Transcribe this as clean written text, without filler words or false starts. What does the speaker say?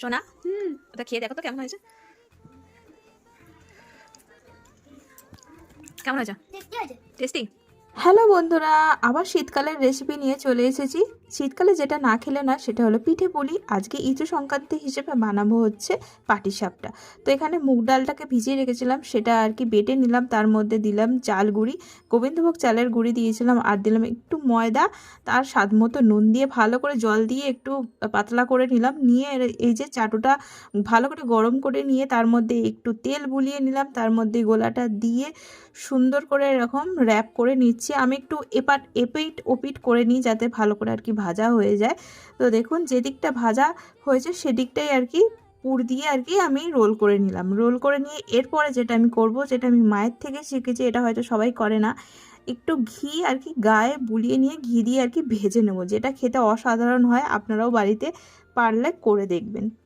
সোনা ওটা খেয়ে দেখো তো কেমন হয়েছে। কেমন হয়েছে? টেস্টি। হ্যালো বন্ধুরা, আবার শীতকালের রেসিপি নিয়ে চলে এসেছি। শীতকালে যেটা না খেলে না সেটা হলো পিঠে পুলি। আজকে ইঁচু সংক্রান্তি হিসেবে বানাবো হচ্ছে পাটিসাপটা। তো এখানে মুগ ডালটাকে ভিজিয়ে রেখেছিলাম, সেটা আর কি বেটে নিলাম। তার মধ্যে দিলাম চাল গুঁড়ি, গোবিন্দভোগ চালের গুঁড়ি দিয়েছিলাম, আর দিলাম একটু ময়দা, তার স্বাদ মতো নুন দিয়ে ভালো করে জল দিয়ে একটু পাতলা করে নিলাম। নিয়ে এই যে চাটুটা ভালো করে গরম করে নিয়ে তার মধ্যে একটু তেল বুলিয়ে নিলাম, তার মধ্যে গোলাটা দিয়ে সুন্দর করে এরকম র্যাপ করে নিচ্ছি। আমি একটু এপিট ওপিট করে নিই যাতে ভালো করে আর কি ভাজা হয়ে যায়। তো দেখুন যে দিকটা ভাজা হয়েছে সেদিকটাই আর কি পুর দিয়ে আর কি আমি রোল করে নিলাম। রোল করে নিয়ে এরপরে যেটা আমি করব, যেটা আমি মায়ের থেকে শিখেছি, এটা হয়তো সবাই করে না, একটু ঘি আর কি গায়ে বুলিয়ে নিয়ে ঘি দিয়ে আর কি ভেজে নেব, যেটা খেতে অসাধারণ হয়। আপনারাও বাড়িতে পারলে করে দেখবেন।